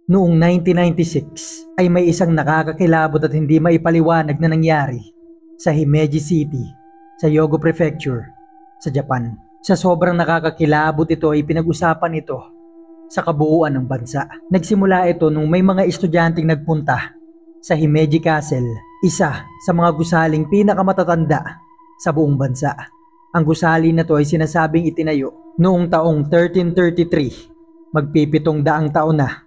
Noong 1996 ay may isang nakakakilabot at hindi maipaliwanag na nangyari sa Himeji City, sa Hyogo Prefecture, sa Japan. Sa sobrang nakakakilabot ito ay pinag-usapan ito sa kabuuan ng bansa. Nagsimula ito nung may mga estudyanteng nagpunta sa Himeji Castle, isa sa mga gusaling pinakamatatanda sa buong bansa. Ang gusali na to ay sinasabing itinayo noong taong 1333, magpipitong daang taon na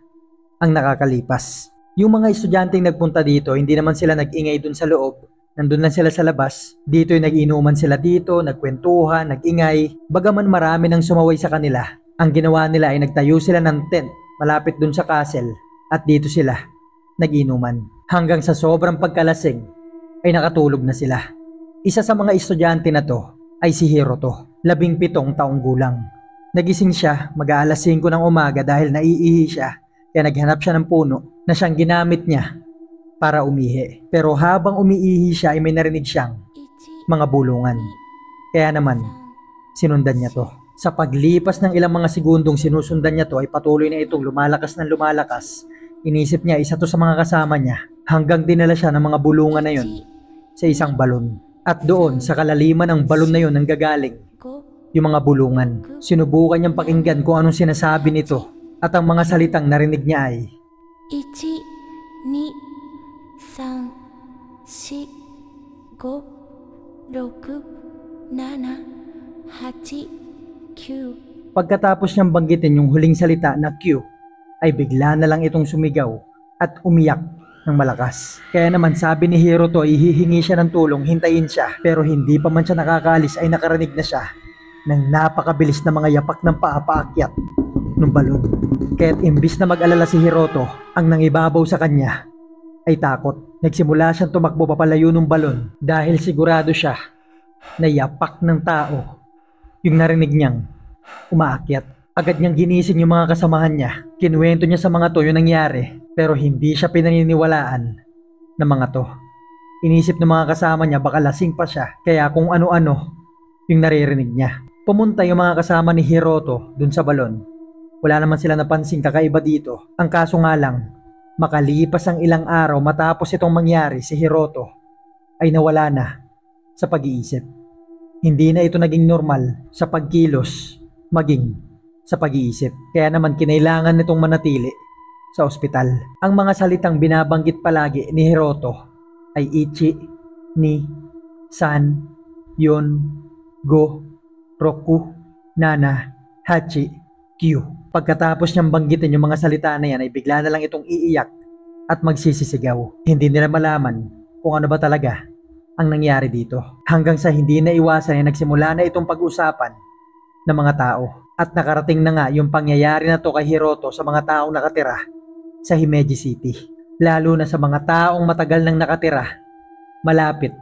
ang nakakalipas. Yung mga estudyanteng nagpunta dito, hindi naman sila nag-ingay dun sa loob. Nandun lang sila sa labas. Dito ay nag-inuman sila dito, nagkwentuhan, nag-ingay. Bagaman marami nang sumaway sa kanila, ang ginawa nila ay nagtayo sila ng tent malapit dun sa castle at dito sila nag-inuman. Hanggang sa sobrang pagkalasing ay nakatulog na sila. Isa sa mga estudyante na to ay si Hiroto, 17 taong gulang. Nagising siya mag-aalas 5 ng umaga dahil naiihi siya. Kaya naghanap siya ng puno na siyang ginamit niya para umihi. Pero habang umiihi siya ay may narinig siyang mga bulungan. Kaya naman, sinundan niya to. Sa paglipas ng ilang mga segundong sinusundan niya to ay patuloy na itong lumalakas ng lumalakas. Inisip niya isa to sa mga kasama niya hanggang dinala siya ng mga bulungan na yun sa isang balon. At doon sa kalaliman ng balon na yun nanggagaling yung mga bulungan. Sinubukan niyang pakinggan kung anong sinasabi nito. At ang mga salitang narinig niya ay 1, 2, 3, 4, 5, 6, 7, 8, 9. Pagkatapos niyang banggitin yung huling salita na Q, ay bigla na lang itong sumigaw at umiyak ng malakas. Kaya naman sabi ni Hiroto ay hihingi siya ng tulong, hintayin siya. Pero hindi pa man siya nakakaalis ay nakarinig na siya ng napakabilis na mga yapak ng paa paakyat ng balon. Kaya't imbis na mag-alala si Hiroto, ang nangibabaw sa kanya ay takot. Nagsimula siyang tumakbo papalayo ng balon dahil sigurado siya na yapak ng tao yung narinig niyang umaakyat. Agad niyang ginising yung mga kasamahan niya. Kinuwento niya sa mga to yung nangyari pero hindi siya pinaniniwalaan ng mga to. Inisip ng mga kasama niya baka lasing pa siya kaya kung ano-ano yung naririnig niya. Pumunta yung mga kasama ni Hiroto dun sa balon. Wala naman sila napansing kakaiba dito. Ang kaso nga lang, makalipas ang ilang araw matapos itong mangyari, si Hiroto ay nawala na sa pag-iisip. Hindi na ito naging normal sa pagkilos, maging sa pag-iisip. Kaya naman kinailangan nitong manatili sa ospital. Ang mga salitang binabanggit palagi ni Hiroto ay Ichi, Ni, San, Yon, Go, Roku, Nana, Hachi, Q. Pagkatapos niyang banggitin yung mga salita na yan ay bigla na lang itong iiyak at magsisisigaw. Hindi nila malaman kung ano ba talaga ang nangyari dito. Hanggang sa hindi na iwasan ay nagsimula na itong pag-usapan ng mga tao. At nakarating na nga yung pangyayari na to kay Hiroto sa mga taong nakatira sa Himeji City. Lalo na sa mga taong matagal nang nakatira malapit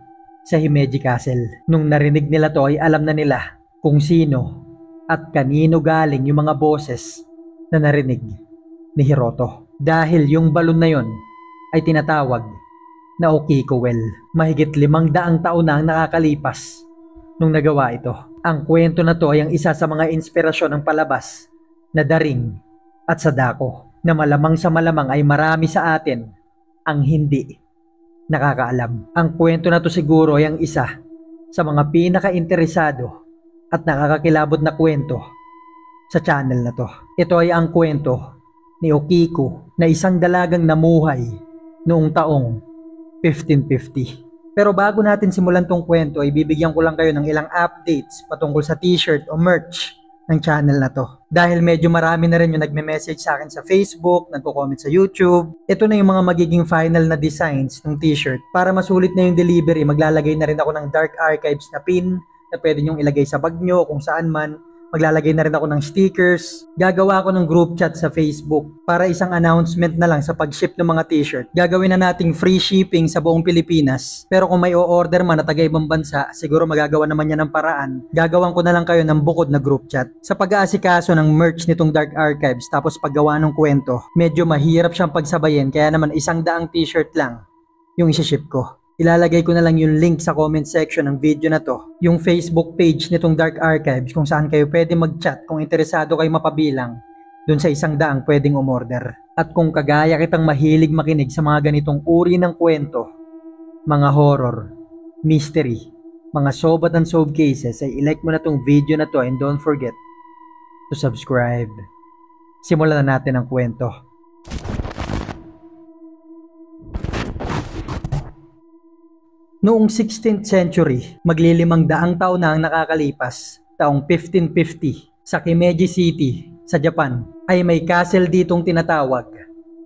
sa Himeji Castle. Nung narinig nila to ay alam na nila kung sino at kanino galing yung mga boses na narinig ni Hiroto. Dahil yung balon na yon ay tinatawag na Okiko Well. Mahigit 500 taon na ang nakakalipas nung nagawa ito. Ang kwento na to ay ang isa sa mga inspirasyon ng palabas na Daring at Sadako na malamang sa malamang ay marami sa atin ang hindi nakakaalam. Ang kwento na to siguro ay ang isa sa mga pinaka-interesado at nakakakilabot na kwento sa channel na to. Ito ay ang kwento ni Okiko na isang dalagang namuhay noong taong 1550. Pero bago natin simulan tong kwento ay bibigyan ko lang kayo ng ilang updates patungkol sa t-shirt o merch ng channel na to. Dahil medyo marami na rin yung nagme-message sa akin sa Facebook, nagko-comment sa YouTube. Ito na yung mga magiging final na designs ng t-shirt. Para masulit na yung delivery, maglalagay na rin ako ng Dark Archives na pin na pwede nyong ilagay sa bag nyo kung saan man. Maglalagay na rin ako ng stickers. Gagawa ako ng group chat sa Facebook para isang announcement na lang sa pag-ship ng mga t-shirt. Gagawin na nating free shipping sa buong Pilipinas. Pero kung may o-order man na taga-ibang bansa, siguro magagawa naman yan ng paraan. Gagawan ko na lang kayo ng bukod na group chat. Sa pag-aasikaso ng merch nitong Dark Archives tapos paggawa ng kwento, medyo mahirap siyang pagsabayin kaya naman 100 t-shirt lang yung isi-ship ko. Ilalagay ko na lang yung link sa comment section ng video na to, yung Facebook page nitong Dark Archives kung saan kayo pwede mag-chat kung interesado kayo mapabilang dun sa 100 pwedeng umorder. At kung kagaya kitang mahilig makinig sa mga ganitong uri ng kwento, mga horror, mystery, mga sobat and sob cases, ay ilike mo na tong video na to and don't forget to subscribe. Simulan na natin ang kwento. Noong 16th century, maglilimang daang taon na ang nakakalipas, taong 1550, sa Kimeji City, sa Japan, ay may castle ditong tinatawag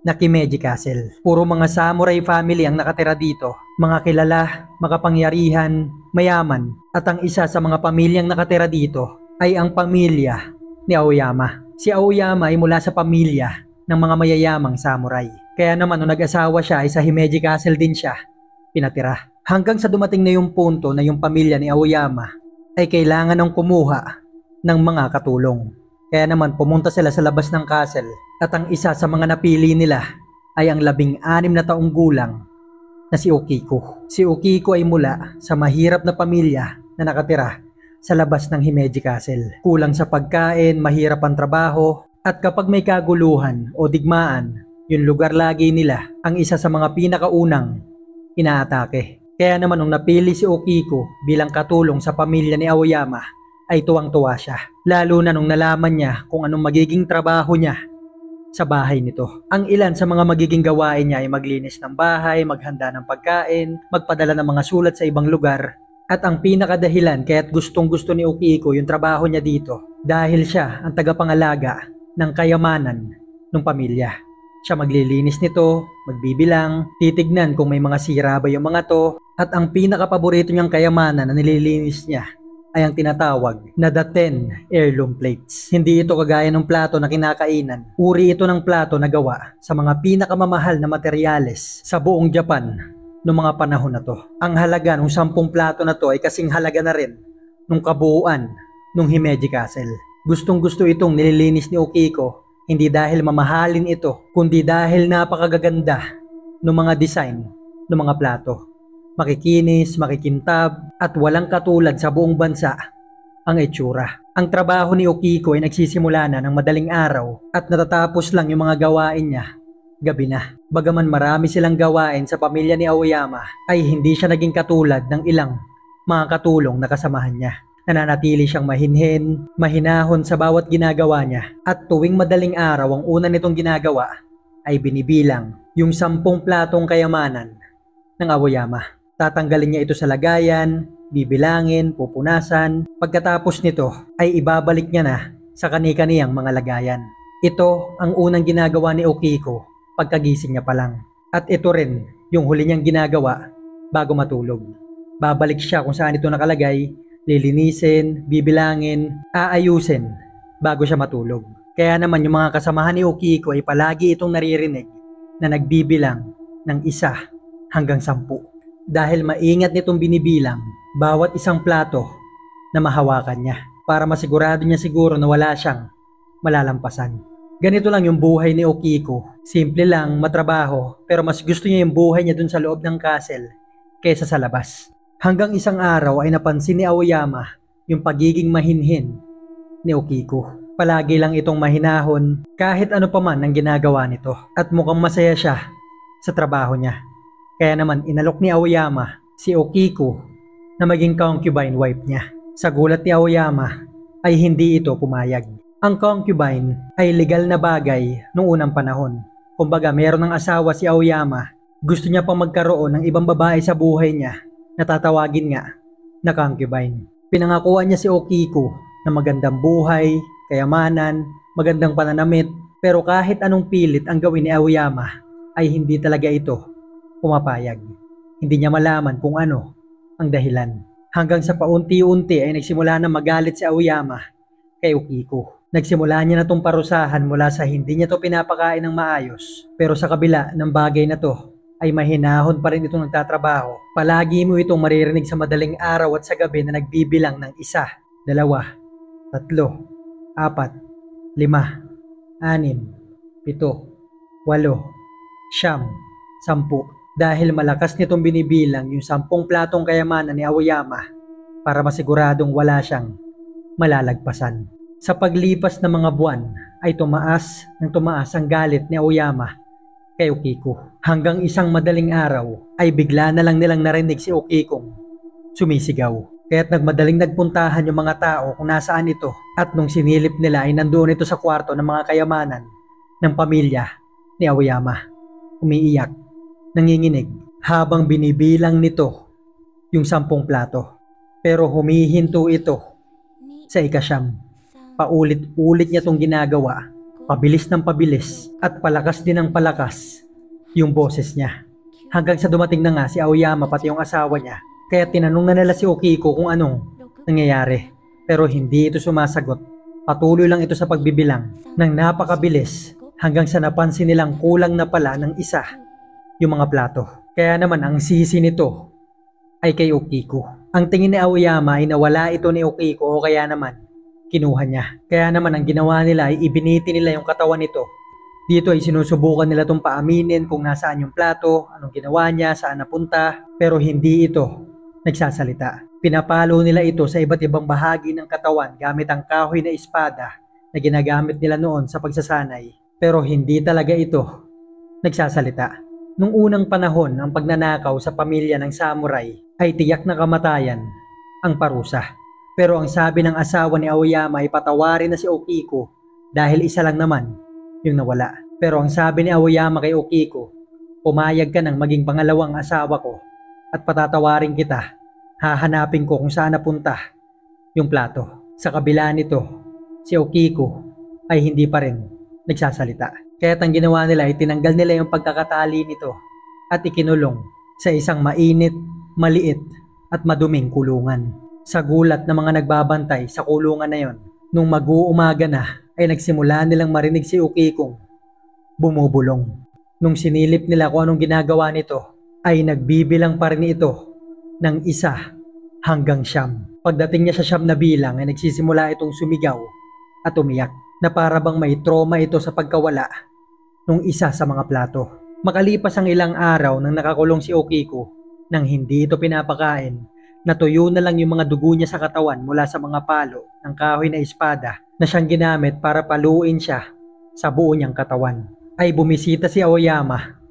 na Kimeji Castle. Puro mga samurai family ang nakatira dito, mga kilala, makapangyarihan, mayaman, at ang isa sa mga pamilyang nakatira dito ay ang pamilya ni Aoyama. Si Aoyama ay mula sa pamilya ng mga mayayamang samurai. Kaya naman nung nag-asawa siya ay sa Himeji Castle din siya pinatira. Hanggang sa dumating na yung punto na yung pamilya ni Aoyama ay kailangan ng kumuha ng mga katulong. Kaya naman pumunta sila sa labas ng castle at ang isa sa mga napili nila ay ang 16 na taong gulang na si Okiko. Si Okiko ay mula sa mahirap na pamilya na nakatira sa labas ng Himeji Castle. Kulang sa pagkain, mahirap ang trabaho, at kapag may kaguluhan o digmaan, yung lugar lagi nila ang isa sa mga pinakaunang inaatake. Kaya naman nung napili si Okiko bilang katulong sa pamilya ni Aoyama ay tuwang-tuwa siya. Lalo na nung nalaman niya kung anong magiging trabaho niya sa bahay nito. Ang ilan sa mga magiging gawain niya ay maglinis ng bahay, maghanda ng pagkain, magpadala ng mga sulat sa ibang lugar. At ang pinakadahilan kaya't gustong-gusto ni Okiko yung trabaho niya dito dahil siya ang tagapangalaga ng kayamanan ng pamilya. Siya maglilinis nito, magbibilang, titignan kung may mga sira ba yung mga to, at ang pinakapaborito niyang kayamanan na nililinis niya ay ang tinatawag na the 10 heirloom plates. Hindi ito kagaya ng plato na kinakainan. Uri ito ng plato na gawa sa mga pinakamamahal na materyales sa buong Japan noong mga panahon na to. Ang halaga ng 10 plato na to ay kasing halaga na rin nung kabuuan ng Himeji Castle. Gustong-gusto itong nililinis ni Okiko, hindi dahil mamahalin ito, kundi dahil napakagaganda ng mga design ng mga plato. Makikinis, makikintab, at walang katulad sa buong bansa ang itsura. Ang trabaho ni Okiko ay nagsisimula na ng madaling araw at natatapos lang yung mga gawain niya gabi na. Bagaman marami silang gawain sa pamilya ni Aoyama, ay hindi siya naging katulad ng ilang mga katulong na kasamahan niya. Nananatili siyang mahinhin, mahinahon sa bawat ginagawa niya, at tuwing madaling araw ang una nitong ginagawa ay binibilang yung 10 platong kayamanan ng Aoyama. Tatanggalin niya ito sa lagayan, bibilangin, pupunasan. Pagkatapos nito ay ibabalik niya na sa kani-kaniyang mga lagayan. Ito ang unang ginagawa ni Okiko pagkagising niya pa lang. At ito rin yung huli niyang ginagawa bago matulog. Babalik siya kung saan ito nakalagay, lilinisin, bibilangin, aayusin bago siya matulog. Kaya naman yung mga kasamahan ni Okiko ay palagi itong naririnig na nagbibilang ng 1 hanggang 10. Dahil maingat nitong binibilang bawat isang plato na mahawakan niya para masigurado niya siguro na wala siyang malalampasan. Ganito lang yung buhay ni Okiko. Simple lang, matrabaho, pero mas gusto niya yung buhay niya dun sa loob ng castle kaysa sa labas. Hanggang isang araw ay napansin ni Aoyama yung pagiging mahinhin ni Okiko. Palagi lang itong mahinahon kahit ano pa man ang ginagawa nito, at mukhang masaya siya sa trabaho niya. Kaya naman inalok ni Aoyama si Okiko na maging concubine wife niya. Sa gulat ni Aoyama ay hindi ito pumayag. Ang concubine ay legal na bagay noong unang panahon. Kumbaga meron ng asawa si Aoyama, gusto niya pang magkaroon ng ibang babae sa buhay niya na tatawagin nga na concubine. Pinangakuan niya si Okiko na magandang buhay, kayamanan, magandang pananamit, pero kahit anong pilit ang gawin ni Aoyama ay hindi talaga ito pumapayag. Hindi niya malaman kung ano ang dahilan. Hanggang sa paunti-unti ay nagsimula na magalit si Aoyama kay Okiko. Nagsimula niya na itong parusahan mula sa hindi niya to pinapakain ng maayos. Pero sa kabila ng bagay na to ay mahinahon pa rin itong nagtatrabaho. Palagi mo itong maririnig sa madaling araw at sa gabi na nagbibilang ng 1, 2, 3, 4, 5, 6, 7, 8, 9, 10, 10. Dahil malakas nitong binibilang yung 10 platong kayamanan ni Aoyama para masiguradong wala siyang malalagpasan. Sa paglipas ng mga buwan ay tumaas ang galit ni Aoyama kay Okiko. Hanggang isang madaling araw ay bigla na lang nilang narinig si Okikong sumisigaw. Kaya't nagmadaling nagpuntahan yung mga tao kung nasaan ito, at nung sinilip nila ay nandoon ito sa kwarto ng mga kayamanan ng pamilya ni Aoyama. Umiiyak, nanginginig habang binibilang nito yung 10 plato. Pero humihinto ito sa ika-9. Paulit-ulit niya itong ginagawa, pabilis ng pabilis at palakas din ng palakas yung boses niya. Hanggang sa dumating na nga si Aoyama pati yung asawa niya. Kaya tinanong na nila si Okiko kung anong nangyayari. Pero hindi ito sumasagot. Patuloy lang ito sa pagbibilang ng napakabilis hanggang sa napansin nilang kulang na pala ng isa yung mga plato. Kaya naman ang sisi nito ay kay Okiko. Ang tingin ni Aoyama ay nawala ito ni Okiko o kaya naman kinuha niya. Kaya naman ang ginawa nila ay ibiniti nila yung katawan nito. Dito ay sinusubukan nila itong paaminin kung nasaan yung plato, anong ginawa niya, saan napunta, pero hindi ito nagsasalita. Pinapalo nila ito sa iba't ibang bahagi ng katawan gamit ang kahoy na espada na ginagamit nila noon sa pagsasanay. Pero hindi talaga ito nagsasalita. Nung unang panahon, ang pagnanakaw sa pamilya ng samurai ay tiyak na kamatayan ang parusa. Pero ang sabi ng asawa ni Aoyama ay patawarin na si Okiko dahil isa lang naman yung nawala. Pero ang sabi ni Aoyama kay Okiko, pumayag ka nang maging pangalawang asawa ko at patatawarin kita. Hahanapin ko kung saan napunta yung plato. Sa kabila nito, si Okiko ay hindi pa rin nagsasalita. Kaya't ang ginawa nila ay tinanggal nila yung pagkakatali nito at ikinulong sa isang mainit, maliit at maduming kulungan. Sa gulat ng mga nagbabantay sa kulungan na yon, nung mag-uumaga na ay nagsimula nilang marinig si Okikong bumubulong. Nung sinilip nila kung anong ginagawa nito, ay nagbibilang pa rin ito ng 1 hanggang 9. Pagdating niya sa 9 na bilang ay nagsisimula itong sumigaw at umiyak na para bang may trauma ito sa pagkawala nung isa sa mga plato. Makalipas ang ilang araw nang nakakulong si Okiko, nang hindi ito pinapakain, natuyo na lang yung mga dugo niya sa katawan mula sa mga palo ng kahoy na espada na siyang ginamit para paluin siya sa buo niyang katawan. Ay bumisita si Aoyama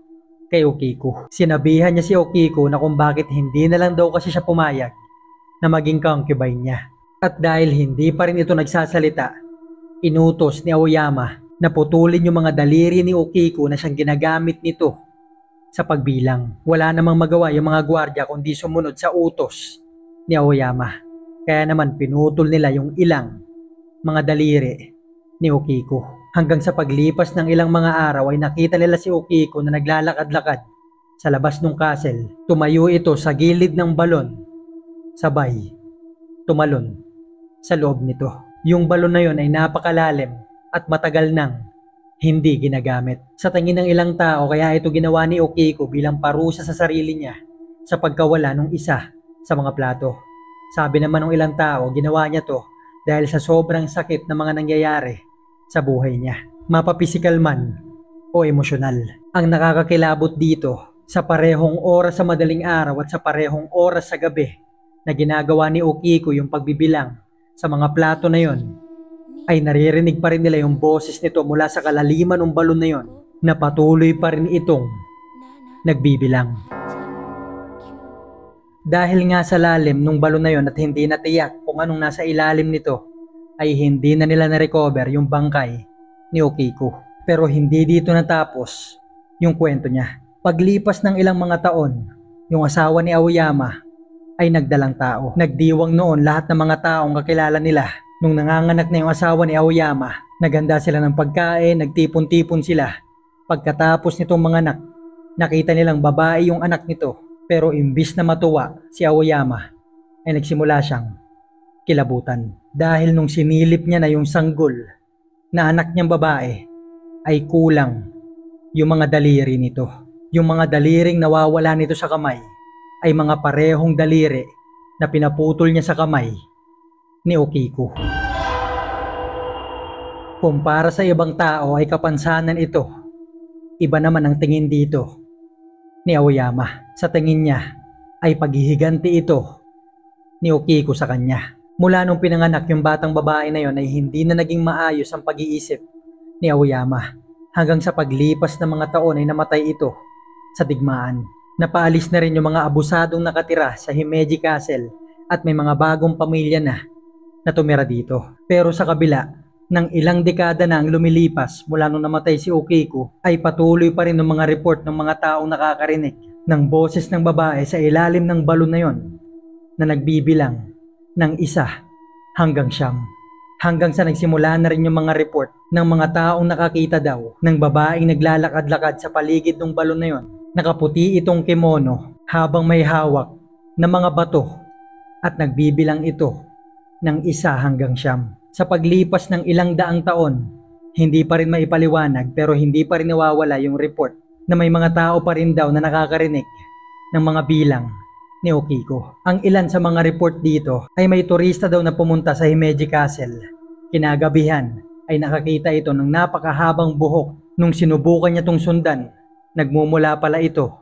kay Okiko. Sinabihan niya si Okiko na kung bakit hindi na lang daw kasi siya pumayag na maging concubine niya. At dahil hindi pa rin ito nagsasalita, inutos ni Aoyama na putulin yung mga daliri ni Okiko na siyang ginagamit nito sa pagbilang. Wala namang magawa yung mga gwardiya kundi sumunod sa utos ni Aoyama. Kaya naman pinutol nila yung ilang mga daliri ni Okiko. Hanggang sa paglipas ng ilang mga araw ay nakita nila si Okiko na naglalakad-lakad sa labas ng castle. Tumayo ito sa gilid ng balon, sabay tumalon sa loob nito. Yung balon na yon ay napakalalim at matagal nang hindi ginagamit. Sa tingin ng ilang tao, kaya ito ginawa ni Okiko bilang parusa sa sarili niya sa pagkawala ng isa sa mga plato. Sabi naman ng ilang tao, ginawa niya to dahil sa sobrang sakit na mga nangyayari sa buhay niya, mapapisikal man o emosyonal. Ang nakakakilabot dito, sa parehong oras sa madaling araw at sa parehong oras sa gabi na ginagawa ni Okiko yung pagbibilang sa mga plato na yon, ay naririnig pa rin nila yung boses nito mula sa kalaliman ng balon na yon na patuloy pa rin itong nagbibilang. Dahil nga sa lalim ng balon na yon at hindi natiyak kung anong nasa ilalim nito, ay hindi na nila na-recover yung bangkay ni Okiko. Pero hindi dito natapos yung kwento niya. Paglipas ng ilang mga taon, yung asawa ni Aoyama ay nagdalang tao. Nagdiwang noon lahat ng mga taong kakilala nila. Nung nanganganak na yung asawa ni Aoyama, naghanda sila ng pagkain, nagtipon-tipon sila. Pagkatapos nitong manganak, nakita nilang babae yung anak nito. Pero imbis na matuwa si Aoyama, ay nagsimula siyang kilabutan. Dahil nung sinilip niya na yung sanggol na anak niyang babae, ay kulang yung mga daliri nito. Yung mga daliring nawawala nito sa kamay ay mga parehong daliri na pinaputol niya sa kamay ni Okiko. Kumpara sa ibang tao ay kapansanan ito, iba naman ang tingin dito ni Aoyama. Sa tingin niya ay paghihiganti ito ni Okiko sa kanya. Mula nung pinanganak yung batang babae na yon ay hindi na naging maayos ang pag-iisip ni Aoyama. Hanggang sa paglipas ng mga taon ay namatay ito sa digmaan. Napaalis na rin yung mga abusadong nakatira sa Himeji Castle at may mga bagong pamilya na tumira dito. Pero sa kabila ng ilang dekada na ang lumilipas mula nung namatay si Okiko, ay patuloy pa rin ng mga report ng mga taong nakakarinig ng boses ng babae sa ilalim ng balon na yon na nagbibilang ng 1 hanggang 9. Hanggang sa nagsimula na rin yung mga report ng mga taong nakakita daw ng babaeng naglalakad-lakad sa paligid ng balon na yon. Nakaputi itong kimono habang may hawak na mga bato at nagbibilang ito ng 1 hanggang 9. Sa paglipas ng ilang daang taon, hindi pa rin maipaliwanag pero hindi pa rin nawawala yung report na may mga tao pa rin daw na nakakarinig ng mga bilang ni Okiko. Ang ilan sa mga report dito ay may turista daw na pumunta sa Himeji Castle. Kinagabihan ay nakakita ito ng napakahabang buhok. Nung sinubukan niya tong sundan, nagmumula pala ito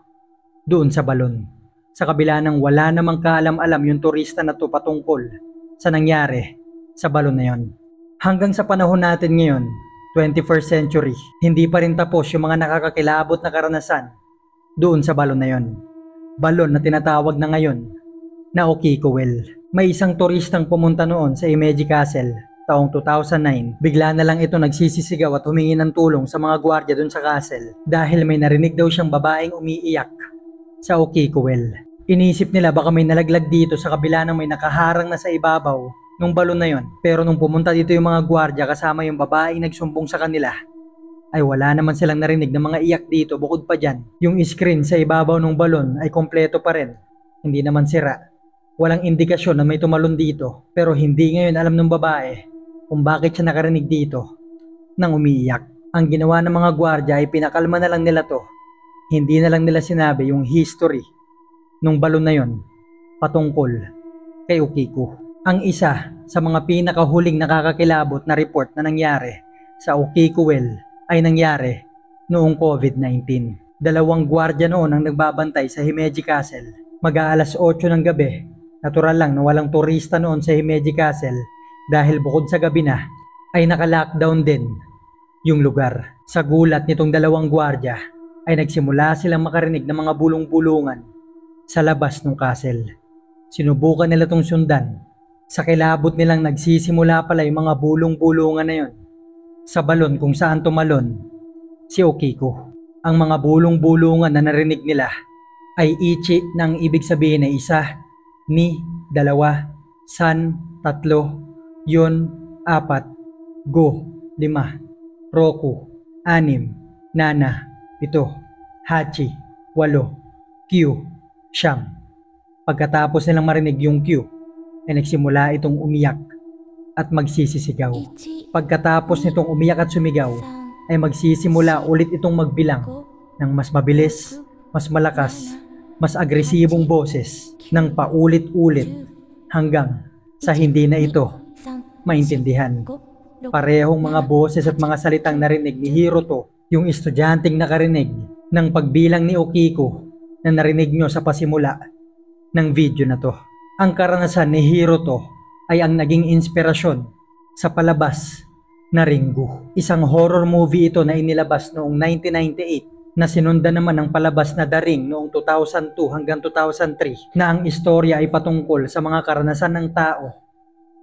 doon sa balon. Sa kabila ng wala namang kaalam-alam yung turista na to patungkol sa nangyari sa balon na yon. Hanggang sa panahon natin ngayon, 21st century, hindi pa rin tapos yung mga nakakakilabot na karanasan doon sa balon na yon. Balon na tinatawag na ngayon na Okiko Well. May isang turistang pumunta noon sa Himeji Castle taong 2009. Bigla na lang ito nagsisisigaw at humingi ng tulong sa mga gwardiya doon sa castle dahil may narinig daw siyang babaeng umiiyak sa Okiko Well. Inisip nila baka may nalaglag dito sa kabila ng may nakaharang na sa ibabaw nung balon na yon. Pero nung pumunta dito yung mga gwardiya kasama yung babaeng nagsumbong sa kanila, ay wala naman silang narinig ng mga iyak dito. Bukod pa dyan, yung screen sa ibabaw ng balon ay kompleto pa rin. Hindi naman sira. Walang indikasyon na may tumalon dito. Pero hindi ngayon alam ng babae kung bakit siya nakarinig dito nang umiiyak. Ang ginawa ng mga gwardiya ay pinakalma na lang nila to. Hindi na lang nila sinabi yung history nung balon na yon patungkol kay Okiko. Ang isa sa mga pinakahuling nakakakilabot na report na nangyari sa Okiko Well ay nangyari noong COVID-19. 2 gwardiya noon ang nagbabantay sa Himeji Castle. Mag-aalas 8 ng gabi. Natural lang na walang turista noon sa Himeji Castle dahil bukod sa gabi na ay naka-lockdown din yung lugar. Sa gulat nitong 2 gwardiya ay nagsimula silang makarinig ng mga bulong-bulungan sa labas ng castle. Sinubukan nila tong sundan. Sa kilabot nilang nagsisimula pala yung mga bulong-bulungan na yon sa balon kung saan tumalon si Okiko. Ang mga bulong-bulungan na narinig nila ay ichi na ang ibig sabihin ay 1, ni, 2, san, 3, yon, 4, go, 5, roku, 6, nana, 7, hachi, 8, kyu, siyam. Pagkatapos nilang marinig yung kyu, ay nagsimula itong umiyak at magsisisigaw. Pagkatapos nitong umiyak at sumigaw, ay magsisimula ulit itong magbilang ng mas mabilis, mas malakas, mas agresibong boses ng paulit-ulit hanggang sa hindi na ito maintindihan. Parehong mga boses at mga salitang narinig ni Hiroto, yung estudyanteng nakarinig ng pagbilang ni Okiko na narinig nyo sa pasimula ng video na to. Ang karanasan ni Hiroto ay ang naging inspirasyon sa palabas na Ringu. Isang horror movie ito na inilabas noong 1998 na sinundan naman ng palabas na The Ring noong 2002 hanggang 2003 na ang istorya ay patungkol sa mga karanasan ng tao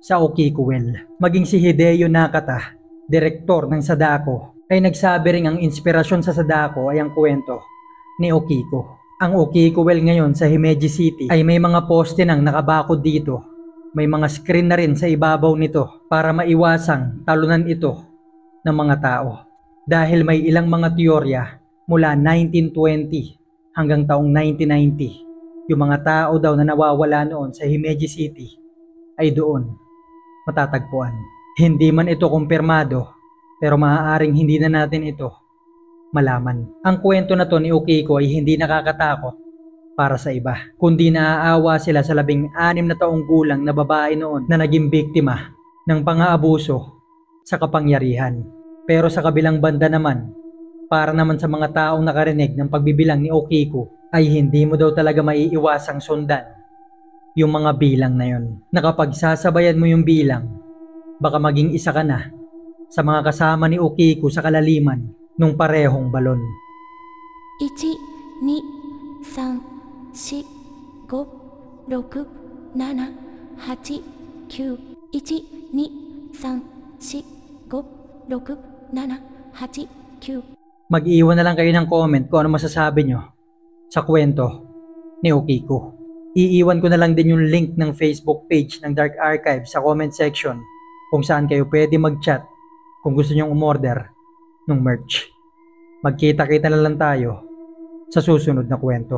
sa Okiko Well. Maging si Hideo Nakata, direktor ng Sadako, ay nagsabi ring ang inspirasyon sa Sadako ay ang kwento ni Okiko. Ang Okiko Well ngayon sa Himeji City ay may mga poste nang nakabakod dito. May mga screen na rin sa ibabaw nito para maiwasang talunan ito ng mga tao. Dahil may ilang mga teorya mula 1920 hanggang taong 1990, yung mga tao daw na nawawala noon sa Himeji City ay doon matatagpuan. Hindi man ito kumpirmado, pero maaaring hindi na natin ito malaman. Ang kwento na to ni Okiko ay hindi nakakatakot para sa iba, kundi naaawa sila sa 16 na taong gulang na babae noon na naging biktima ng pang-aabuso sa kapangyarihan. Pero sa kabilang banda naman, para naman sa mga taong nakarinig ng pagbibilang ni Okiko, ay hindi mo daw talaga maiiwasang sundan yung mga bilang na yon. Nakapagsasabayan mo yung bilang, baka maging isa ka na sa mga kasama ni Okiko sa kalaliman nung parehong balon. 1、2、3、4、5、6、7、8、9、1、2、3、4、5、6、7、8、9。 Mag-iwan na lang kayo ng comment kung ano masasabi nyo sa kwento ni Okiko. Iiwan ko na lang din yung link ng Facebook page ng Dark Archive sa comment section kung saan kayo pwede mag-chat kung gusto nyong umorder ng merch. Magkita-kita na lang tayo sa susunod na kwento.